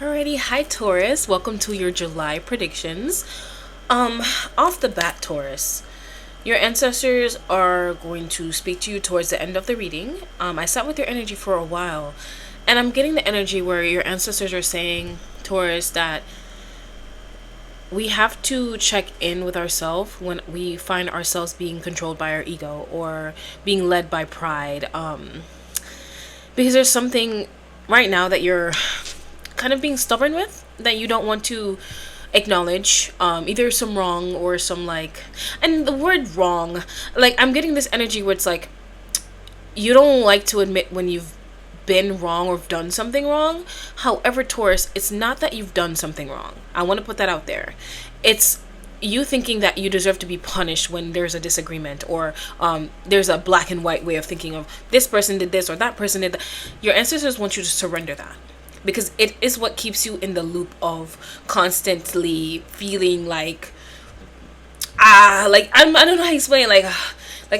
Alrighty, hi Taurus. Welcome to your July predictions. Off the bat, Taurus, your ancestors are going to speak to you towards the end of the reading. I sat with your energy for a while, and I'm getting the energy where your ancestors are saying, Taurus, that we have to check in with ourselves when we find ourselves being controlled by our ego or being led by pride. Because there's something right now that you're kind of being stubborn with that you don't want to acknowledge, either some wrong or some like, and the word wrong, like I'm getting this energy where it's like you don't like to admit when you've been wrong or done something wrong. However, Taurus, it's not that you've done something wrong. I want to put that out there. It's you thinking that you deserve to be punished when there's a disagreement, or there's a black and white way of thinking of this person did this or that person did that. Your ancestors want you to surrender that, because it is what keeps you in the loop of constantly feeling like I don't know how to explain, like I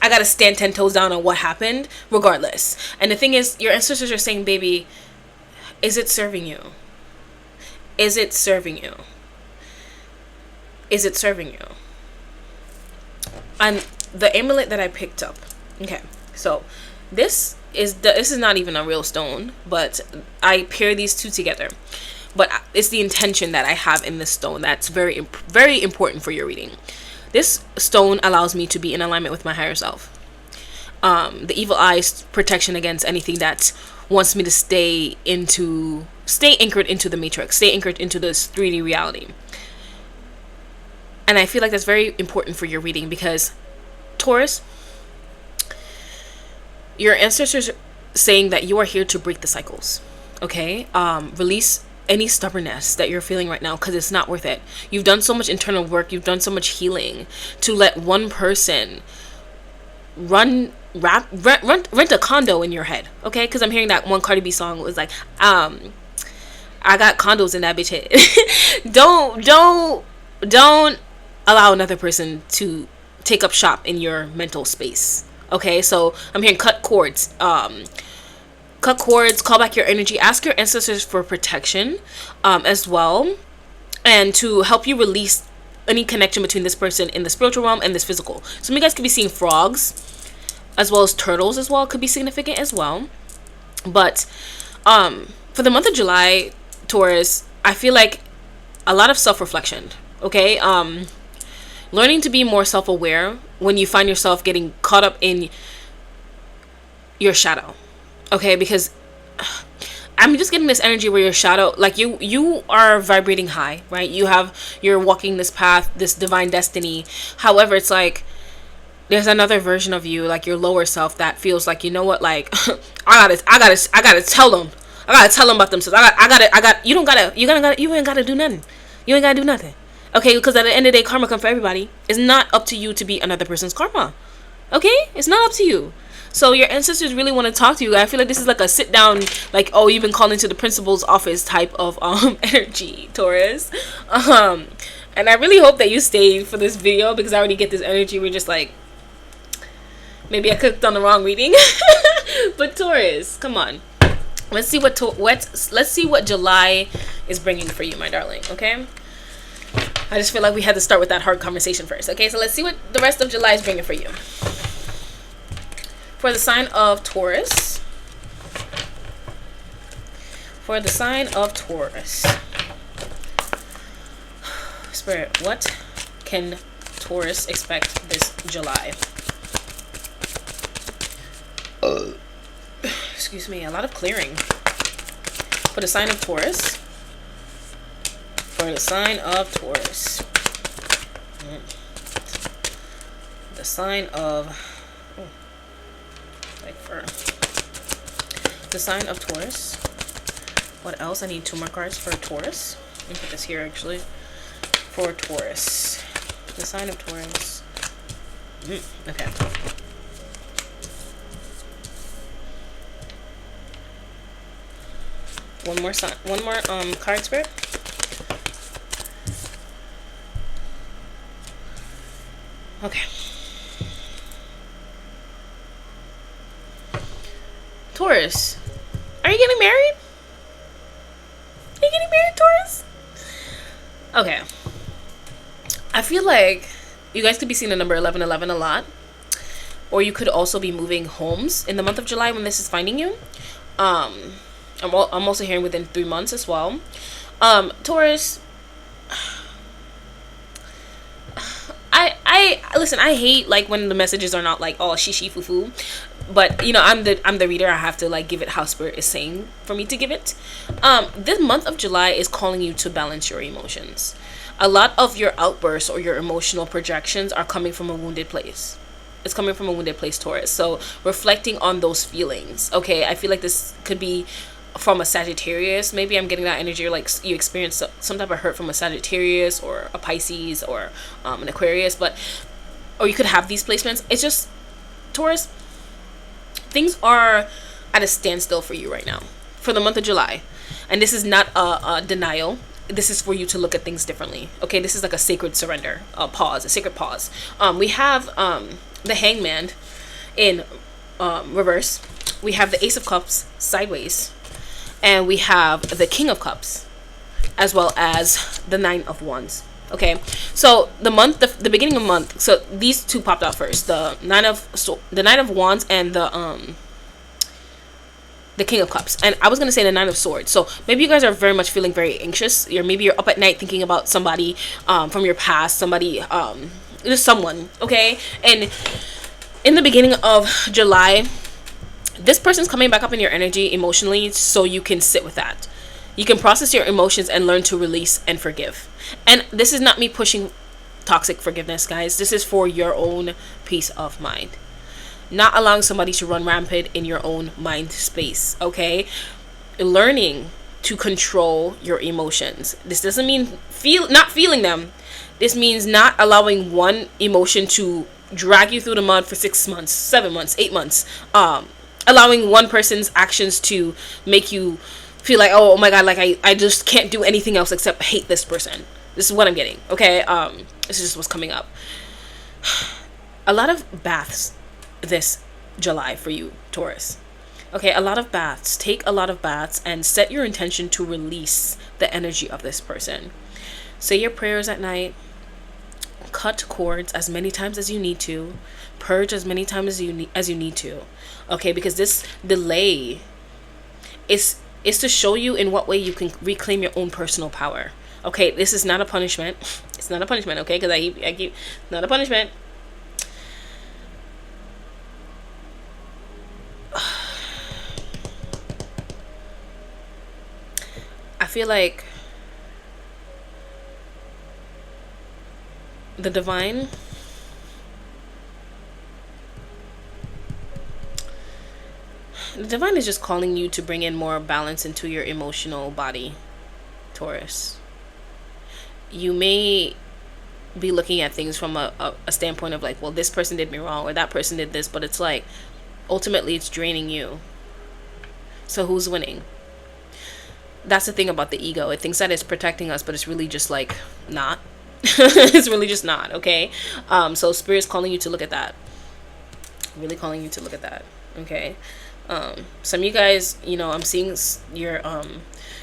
gotta stand 10 toes down on what happened regardless. And the thing is, your ancestors are saying, baby, is it serving you? Is it serving you? Is it serving you? And the amulet that I picked up, okay, so this is not even a real stone, but I pair these two together. But it's the intention that I have in this stone that's very very important for your reading. This stone allows me to be in alignment with my higher self. The evil eye's protection against anything that wants me to stay anchored into the matrix, stay anchored into this 3D reality. And I feel like that's very important for your reading because, Taurus, your ancestors are saying that you are here to break the cycles. Okay? Release any stubbornness that you're feeling right now, because it's not worth it. You've done so much internal work, you've done so much healing to let one person rent a condo in your head. Okay? Because I'm hearing that one Cardi B song was like, I got condos in that bitch head. don't allow another person to take up shop in your mental space. Okay, so I'm hearing cut cords, call back your energy, ask your ancestors for protection, as well, and to help you release any connection between this person in the spiritual realm and this physical. Some of you guys could be seeing frogs, as well as turtles as well, could be significant as well. But for the month of July, Taurus, I feel like a lot of self-reflection. Okay, learning to be more self-aware when you find yourself getting caught up in your shadow. Okay, because I'm just getting this energy where your shadow, like you are vibrating high, right? You're walking this path, this divine destiny. However, it's like there's another version of you, like your lower self, that feels like, you know what, like I gotta tell them. I gotta tell them about themselves. You ain't gotta do nothing. You ain't gotta do nothing. Okay, because at the end of the day, karma comes for everybody. It's not up to you to be another person's karma. Okay? It's not up to you. So your ancestors really want to talk to you. I feel like this is like a sit down, like, oh, you've been called into the principal's office type of energy, Taurus. And I really hope that you stayed for this video, because I already get this energy. We're just like, maybe I clicked on the wrong reading. But Taurus, come on. Let's see what July is bringing for you, my darling, okay? I just feel like we had to start with that hard conversation first. Okay, so let's see what the rest of July is bringing for you. For the sign of Taurus. For the sign of Taurus. Spirit, what can Taurus expect this July? Excuse me, a lot of clearing. For the sign of Taurus. For the sign of Taurus. The sign of... the sign of Taurus. What else? I need 2 more cards for Taurus. Let me put this here, actually. For Taurus. The sign of Taurus. Okay. One more card, Spirit. Okay. Taurus, are you getting married? Okay. I feel like you guys could be seeing the number 1111 a lot. Or you could also be moving homes in the month of July when this is finding you. I'm also hearing within 3 months as well. Taurus, I listen, I hate like when the messages are not like all shishi foo foo, but you know, I'm the reader. I have to like give it how spirit is saying for me to give it. This month of July is calling you to balance your emotions. A lot of your outbursts or your emotional projections are coming from a wounded place. It's coming from a wounded place, Taurus. So reflecting on those feelings. Okay, I feel like this could be from a Sagittarius. Maybe I'm getting that energy, or like you experience some type of hurt from a Sagittarius or a Pisces or an Aquarius, but or you could have these placements. It's just, Taurus, things are at a standstill for you right now for the month of July, and this is not a denial. This is for you to look at things differently. Okay, this is like a sacred surrender, a pause, a sacred pause. We have the Hangman in reverse. We have the Ace of Cups sideways, and we have the King of Cups, as well as the Nine of Wands. Okay, so the beginning of the month. So these two popped out first: the Nine of Wands and the King of Cups. And I was gonna say the Nine of Swords. So maybe you guys are very much feeling very anxious. Maybe you're up at night thinking about somebody from your past, somebody just someone. Okay, and in the beginning of July, this person's coming back up in your energy emotionally, so you can sit with that. You can process your emotions and learn to release and forgive. And this is not me pushing toxic forgiveness, guys. This is for your own peace of mind. Not allowing somebody to run rampant in your own mind space, okay? Learning to control your emotions. This doesn't mean not feeling them. This means not allowing one emotion to drag you through the mud for 6 months, 7 months, 8 months. Allowing one person's actions to make you feel like, oh my god, like I just can't do anything else except hate this person. This is what I'm getting, okay? This is just what's coming up. A lot of baths this July for you, Taurus. Okay, a lot of baths. Take a lot of baths and set your intention to release the energy of this person. Say your prayers at night. Cut cords as many times as you need to. Purge as many times as you need to. Okay, because this delay is to show you in what way you can reclaim your own personal power. Okay, this is not a punishment. It's not a punishment, okay? Because I keep not a punishment. I feel like the divine is just calling you to bring in more balance into your emotional body, Taurus. You may be looking at things from a standpoint of like, well, this person did me wrong or that person did this, but it's like ultimately it's draining you. So who's winning? That's the thing about the ego. It thinks that it's protecting us, but it's really just like not. It's really just not, okay? So Spirit's calling you to look at that. Really calling you to look at that, okay? Some of you guys, you know, I'm seeing your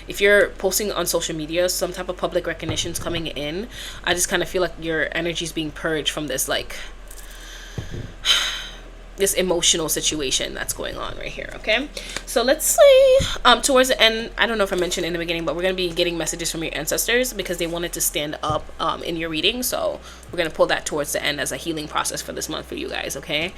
if you're posting on social media, some type of public recognition's coming in. I just kind of feel like your energy's being purged from this like this emotional situation that's going on right here, okay? So let's say towards the end, I don't know if I mentioned in the beginning, but we're going to be getting messages from your ancestors because they wanted to stand up in your reading. So we're going to pull that towards the end as a healing process for this month for you guys, okay?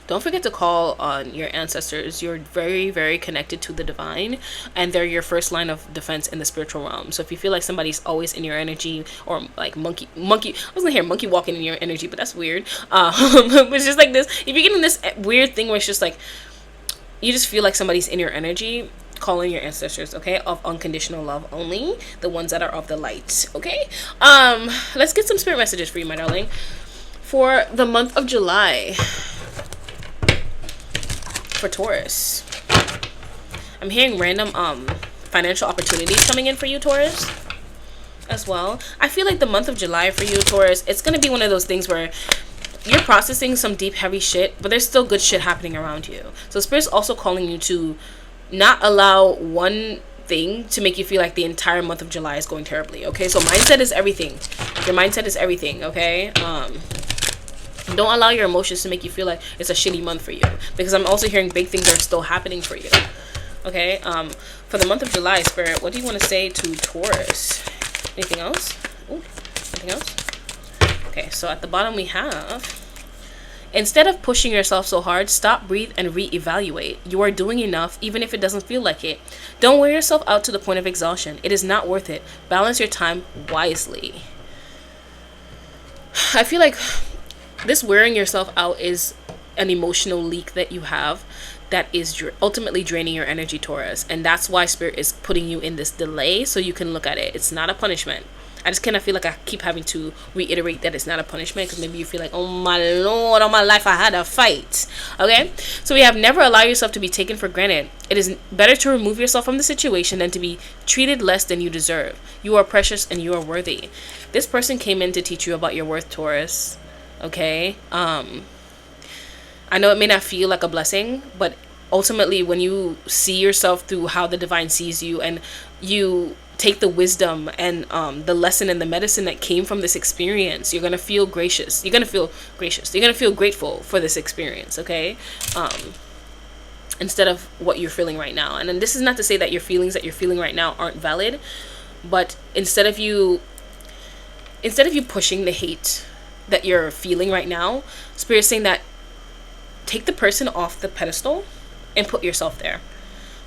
Don't forget to call on your ancestors. You're very, very connected to the divine, and they're your first line of defense in the spiritual realm. So if you feel like somebody's always in your energy, or like monkey, I was gonna hear monkey walking in your energy, but that's weird. It's just like this. If you're getting this weird thing where it's just like, you just feel like somebody's in your energy, call in your ancestors, okay? Of unconditional love only, the ones that are of the light, okay? Let's get some spirit messages for you, my darling. For the month of July, for Taurus, I'm hearing random financial opportunities coming in for you, Taurus, as well. I feel like the month of July for you, Taurus, it's gonna be one of those things where you're processing some deep, heavy shit, but there's still good shit happening around you. So Spirit's also calling you to not allow one thing to make you feel like the entire month of July is going terribly. Okay, so mindset is everything. Your mindset is everything. Okay, don't allow your emotions to make you feel like it's a shitty month for you, because I'm also hearing big things are still happening for you. Okay, for the month of July, Spirit, what do you want to say to Taurus? Anything else? Ooh, anything else? Okay, so at the bottom we have, instead of pushing yourself so hard, stop, breathe, and reevaluate. You are doing enough, even if it doesn't feel like it. Don't wear yourself out to the point of exhaustion. It is not worth it. Balance your time wisely. I feel like this wearing yourself out is an emotional leak that you have that is ultimately draining your energy, Taurus. And that's why Spirit is putting you in this delay, so you can look at it. It's not a punishment. I just kind of feel like I keep having to reiterate that it's not a punishment, because maybe you feel like, oh my Lord, all my life I had a fight. Okay, so we have, never allow yourself to be taken for granted. It is better to remove yourself from the situation than to be treated less than you deserve. You are precious and you are worthy. This person came in to teach you about your worth, Taurus. Okay, I know it may not feel like a blessing, but ultimately when you see yourself through how the divine sees you, and you take the wisdom and the lesson and the medicine that came from this experience, you're gonna feel gracious. You're gonna feel gracious. You're gonna feel grateful for this experience. Okay, instead of what you're feeling right now. And then this is not to say that your feelings that you're feeling right now aren't valid, but instead of you pushing the hate that you're feeling right now, Spirit's saying that take the person off the pedestal and put yourself there.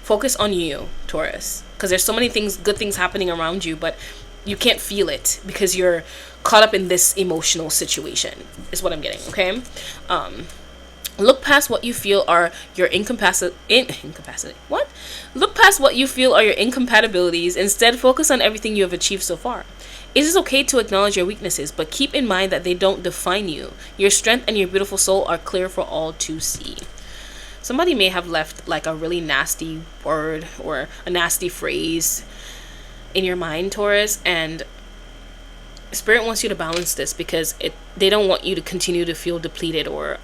Focus on you, Taurus, because there's so many things, good things happening around you, but you can't feel it because you're caught up in this emotional situation, is what I'm getting. Okay, look past what you feel are your incapacity. What? Look past what you feel are your incompatibilities. Instead, focus on everything you have achieved so far. It is okay to acknowledge your weaknesses, but keep in mind that they don't define you. Your strength and your beautiful soul are clear for all to see. Somebody may have left like a really nasty word or a nasty phrase in your mind, Taurus, and Spirit wants you to balance this, because they don't want you to continue to feel depleted or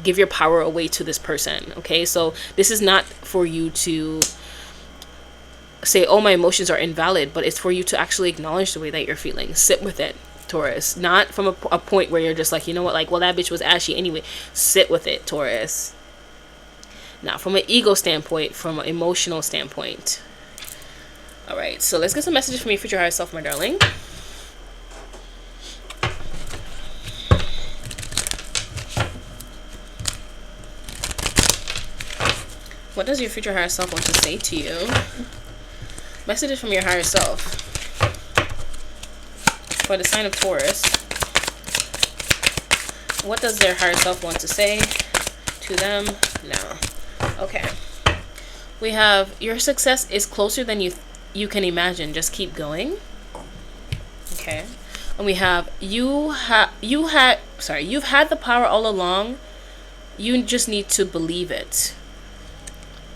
give your power away to this person. Okay, so this is not for you to say, oh, my emotions are invalid, but it's for you to actually acknowledge the way that you're feeling. Sit with it, Taurus, not from a point where you're just like, you know what, like, well, that bitch was ashy anyway. Sit with it, Taurus. Now, from an ego standpoint, from an emotional standpoint. All right, so let's get some messages from your future higher self, my darling. What does your future higher self want to say to you? Messages from your higher self for the sign of Taurus. What does their higher self want to say to them now? Okay, we have, your success is closer than you can imagine. Just keep going. Okay, and we have, you've had the power all along. You just need to believe it.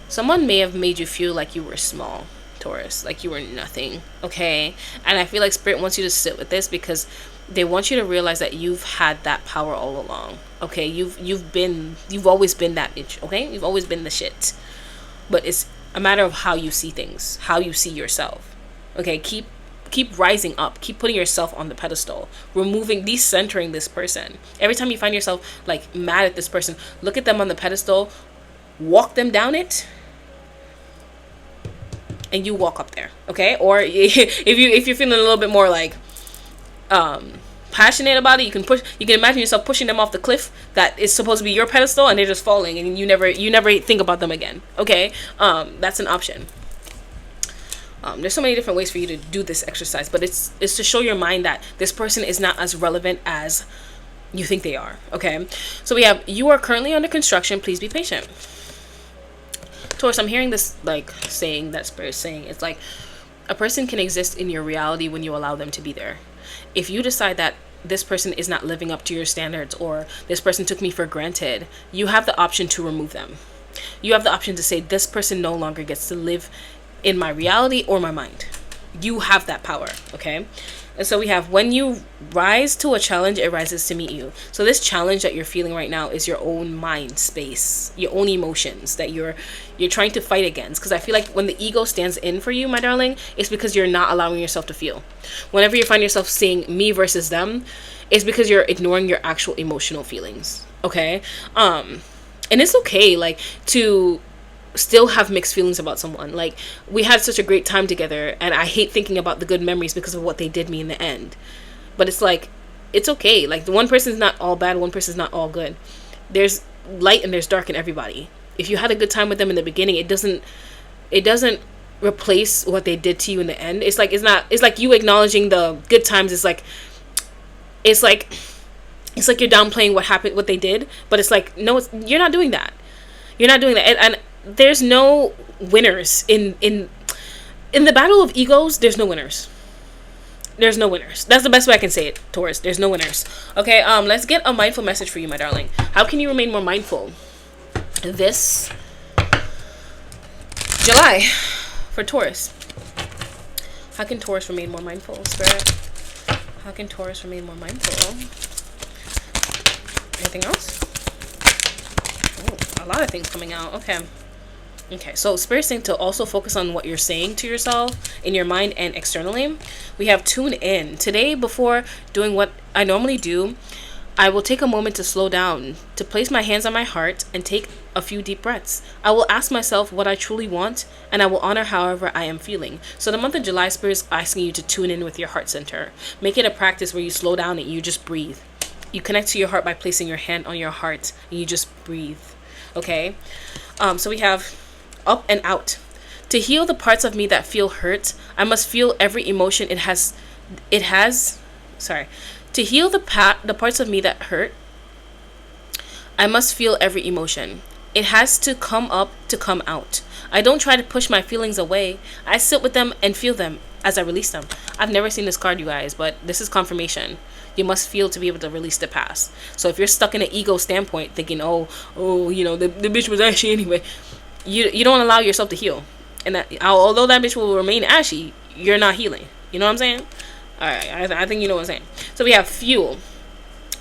Someone may have made you feel like you were small, Taurus, like you were nothing. Okay, and I feel like Spirit wants you to sit with this, because they want you to realize that you've had that power all along. Okay, you've always been that bitch. Okay, you've always been the shit, but it's a matter of how you see things, how you see yourself. Okay, keep rising up, keep putting yourself on the pedestal, decentering this person. Every time you find yourself like mad at this person, look at them on the pedestal, walk them down it, and you walk up there. Okay, or if you're feeling a little bit more like passionate about it, you can imagine yourself pushing them off the cliff that is supposed to be your pedestal, and they're just falling, and you never think about them again. Okay, that's an option. There's so many different ways for you to do this exercise, but it's to show your mind that this person is not as relevant as you think they are. Okay, so we have, you are currently under construction, please be patient. Taurus, I'm hearing this like saying that Spirit is saying, it's like a person can exist in your reality when you allow them to be there. If you decide that this person is not living up to your standards, or this person took me for granted, you have the option to remove them. You have the option to say, this person no longer gets to live in my reality or my mind. You have that power, okay? And so we have, when you rise to a challenge, it rises to meet you. So this challenge that you're feeling right now is your own mind space, your own emotions that you're trying to fight against. Because I feel like when the ego stands in for you, my darling, it's because you're not allowing yourself to feel. Whenever you find yourself saying me versus them, it's because you're ignoring your actual emotional feelings, okay? And it's okay, like, to still have mixed feelings about someone. Like, we had such a great time together, and I hate thinking about the good memories because of what they did me in the end. But it's like, it's okay. Like, the one person's not all bad, one person's not all good. There's light and there's dark in everybody. If you had a good time with them in the beginning, it doesn't replace what they did to you in the end. It's like you acknowledging the good times. It's like you're downplaying what they did, but it's like, no, you're not doing that. You're not doing that. And there's no winners in the battle of egos. There's no winners. There's no winners. That's the best way I can say it, Taurus. There's no winners. Okay, let's get a mindful message for you, my darling. How can you remain more mindful this July for Taurus? How can Taurus remain more mindful, Spirit? How can Taurus remain more mindful? Anything else? Ooh, a lot of things coming out. Okay, so Spirit's saying to also focus on what you're saying to yourself in your mind and externally. We have tune in. Today, before doing what I normally do, I will take a moment to slow down, to place my hands on my heart and take a few deep breaths. I will ask myself what I truly want, and I will honor however I am feeling. So the month of July, Spirit is asking you to tune in with your heart center. Make it a practice where you slow down and you just breathe. You connect to your heart by placing your hand on your heart and you just breathe. Okay? So we have up and out. To heal the parts of me that feel hurt, I must feel every emotion it has. To heal the parts of me that hurt, I must feel every emotion. It has to come up to come out. I don't try to push my feelings away. I sit with them and feel them as I release them. I've never seen this card, you guys, but this is confirmation. You must feel to be able to release the past. So if you're stuck in an ego standpoint, thinking, oh, the bitch was ashy anyway, you don't allow yourself to heal. And that, although that bitch will remain ashy, you're not healing. You know what I'm saying? All right, I think you know what I'm saying. So we have fuel.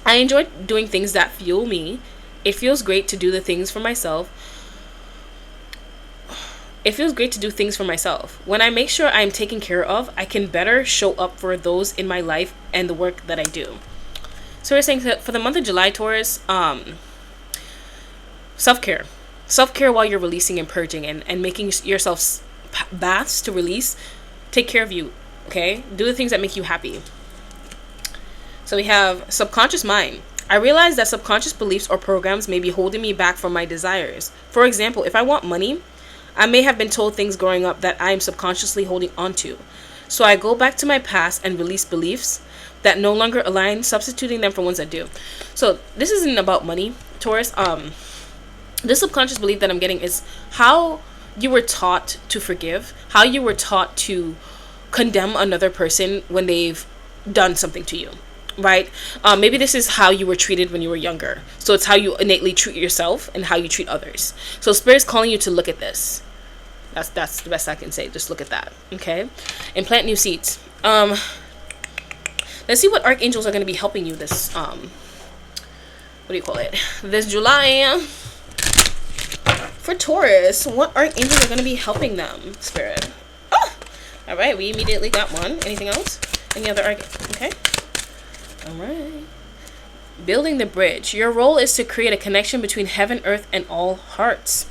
I enjoy doing things that fuel me. It feels great to do the things for myself. It feels great to do things for myself. When I make sure I'm taken care of, I can better show up for those in my life and the work that I do. So we're saying that for the month of July, Taurus, self-care. Self-care while you're releasing and purging and making yourself baths to release. Take care of you, okay? Do the things that make you happy. So we have subconscious mind. I realize that subconscious beliefs or programs may be holding me back from my desires. For example, if I want money, I may have been told things growing up that I am subconsciously holding on to. So I go back to my past and release beliefs that no longer align, substituting them for ones that do. So this isn't about money, Taurus. This subconscious belief that I'm getting is how you were taught to forgive, how you were taught to condemn another person when they've done something to you, right? Maybe this is how you were treated when you were younger. So it's how you innately treat yourself and how you treat others. So Spirit's calling you to look at this. That's the best I can say. Just look at that, okay? And plant new seeds. Let's see what archangels are going to be helping you this, this July. For Taurus, what archangels are going to be helping them, Spirit? Oh! All right, we immediately got one. Anything else? Any other okay. All right. Building the bridge. Your role is to create a connection between heaven, earth, and all hearts.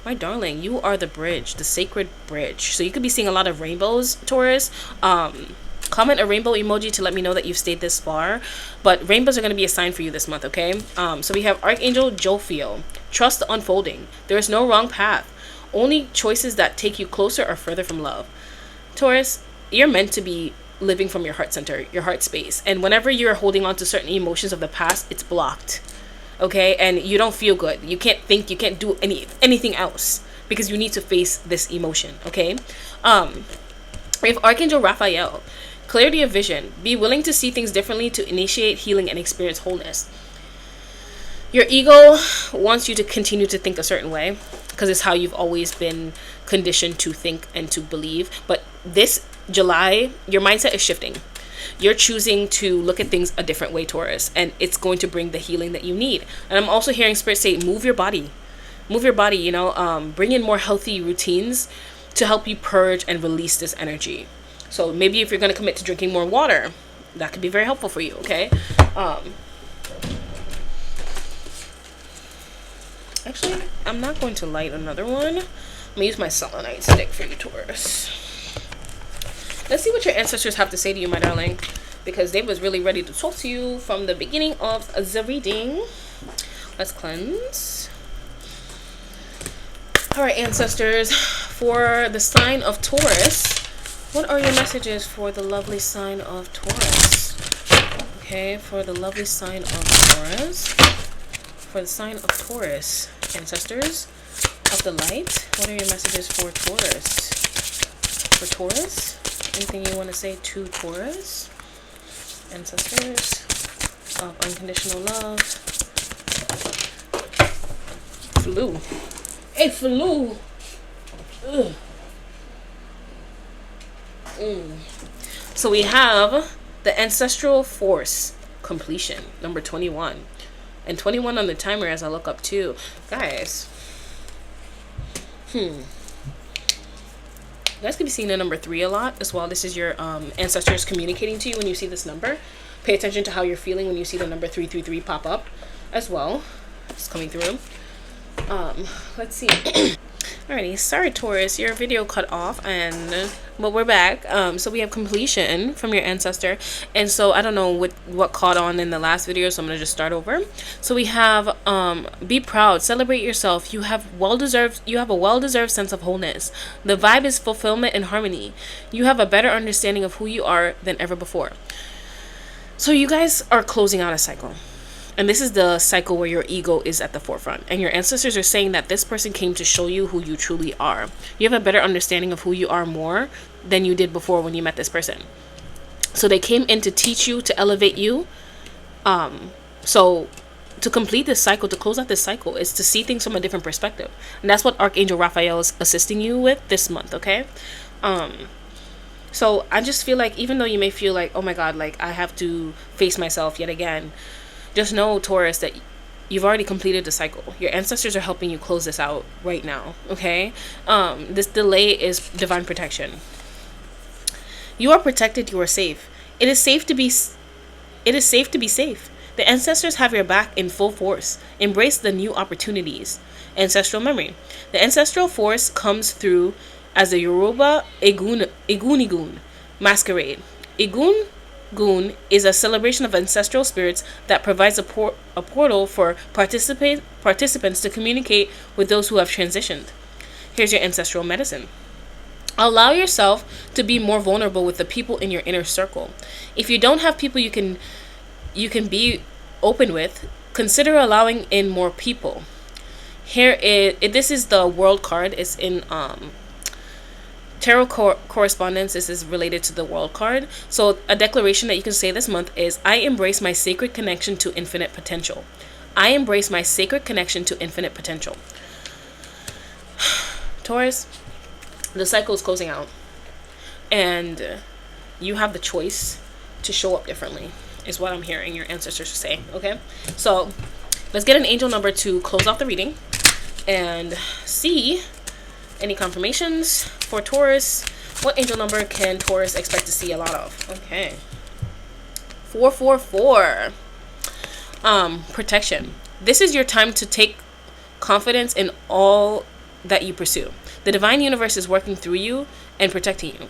My darling, you are the bridge, the sacred bridge. So you could be seeing a lot of rainbows, Taurus. Comment a rainbow emoji to let me know that you've stayed this far. But rainbows are going to be a sign for you this month, okay? So we have Archangel Jophiel. Trust the unfolding. There is no wrong path. Only choices that take you closer or further from love. Taurus, you're meant to be living from your heart center, your heart space. And whenever you're holding on to certain emotions of the past, it's blocked. Okay? And you don't feel good. You can't think, you can't do anything else because you need to face this emotion, okay? We have Archangel Raphael. Clarity of vision. Be willing to see things differently to initiate healing and experience wholeness. Your ego wants you to continue to think a certain way because it's how you've always been conditioned to think and to believe. But this July, your mindset is shifting. You're choosing to look at things a different way, Taurus, and it's going to bring the healing that you need. And I'm also hearing Spirit say, move your body. Move your body, bring in more healthy routines to help you purge and release this energy. So maybe if you're going to commit to drinking more water, that could be very helpful for you, okay? Actually, I'm not going to light another one. I'm going to use my selenite stick for you, Taurus. Let's see what your ancestors have to say to you, my darling, because they was really ready to talk to you from the beginning of the reading. Let's cleanse. All right, ancestors, for the sign of Taurus, what are your messages for the lovely sign of Taurus? Okay, for the lovely sign of Taurus. For the sign of Taurus, ancestors of the light, what are your messages for Taurus? For Taurus, anything you want to say to Taurus? Ancestors of unconditional love. Flu. Hey, flu. Ugh. So we have the ancestral force completion, number 21. And 21 on the timer as I look up too. Guys. You guys could be seeing the number 3 a lot as well. This is your ancestors communicating to you when you see this number. Pay attention to how you're feeling when you see the number 333 pop up as well. It's coming through. Let's see. Alrighty, sorry Taurus, your video cut off, but we're back. So we have completion from your ancestor, and so I don't know what caught on in the last video, so I'm gonna just start over. So we have be proud, celebrate yourself. You have a well-deserved sense of wholeness. The vibe is fulfillment and harmony. You have a better understanding of who you are than ever before. So you guys are closing out a cycle. And this is the cycle where your ego is at the forefront. And your ancestors are saying that this person came to show you who you truly are. You have a better understanding of who you are more than you did before when you met this person. So they came in to teach you, to elevate you. So to complete this cycle, to close out this cycle, is to see things from a different perspective. And that's what Archangel Raphael is assisting you with this month, okay? So I just feel like, even though you may feel like, oh my God, like I have to face myself yet again, just know, Taurus, that you've already completed the cycle. Your ancestors are helping you close this out right now, okay? This delay is divine protection. You are protected, you are safe. It is safe to be safe. The ancestors have your back in full force. Embrace the new opportunities. Ancestral memory. The ancestral force comes through as a Yoruba Egunigun masquerade. Gun is a celebration of ancestral spirits that provides a portal for participants to communicate with those who have transitioned. Here's your ancestral medicine. Allow yourself to be more vulnerable with the people in your inner circle. If you don't have people you can be open with, consider allowing in more people. This is the World card. It's in Tarot correspondence. This is related to the World card. So a declaration that you can say this month is, I embrace my sacred connection to infinite potential. I embrace my sacred connection to infinite potential. Taurus, the cycle is closing out. And you have the choice to show up differently, is what I'm hearing your ancestors are saying, okay? So let's get an angel number to close off the reading and see any confirmations for Taurus. What angel number can Taurus expect to see a lot of? Okay. 444. Protection. This is your time to take confidence in all that you pursue. The divine universe is working through you and protecting you.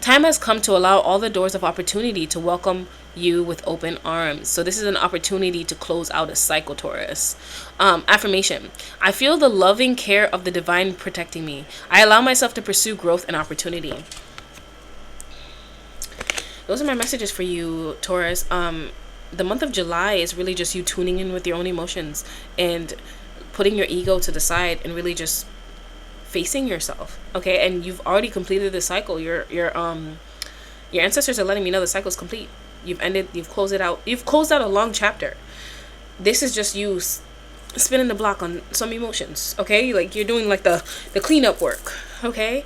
Time has come to allow all the doors of opportunity to welcome you with open arms. So this is an opportunity to close out a cycle, Taurus. Affirmation. I feel the loving care of the divine protecting me. I allow myself to pursue growth and opportunity. Those are my messages for you, Taurus. The month of July is really just you tuning in with your own emotions and putting your ego to the side and really just facing yourself, okay? And you've already completed the cycle. Your ancestors are letting me know the cycle is complete. You've closed it out. You've closed out a long chapter. This is just you spinning the block on some emotions, okay? Like you're doing like the cleanup work, okay?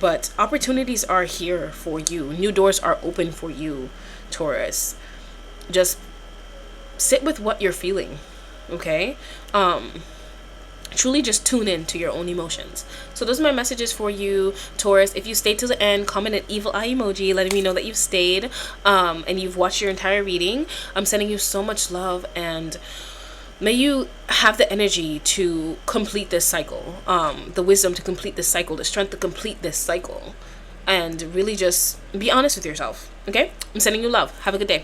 But opportunities are here for you. New doors are open for you, Taurus. Just sit with what you're feeling, okay? Truly just tune in to your own emotions. So those are my messages for you, Taurus. If you stayed to the end, comment an evil eye emoji letting me know that you've stayed and you've watched your entire reading. I'm sending you so much love, and may you have the energy to complete this cycle, the wisdom to complete this cycle, the strength to complete this cycle, and really just be honest with yourself, okay? I'm sending you love. Have a good day.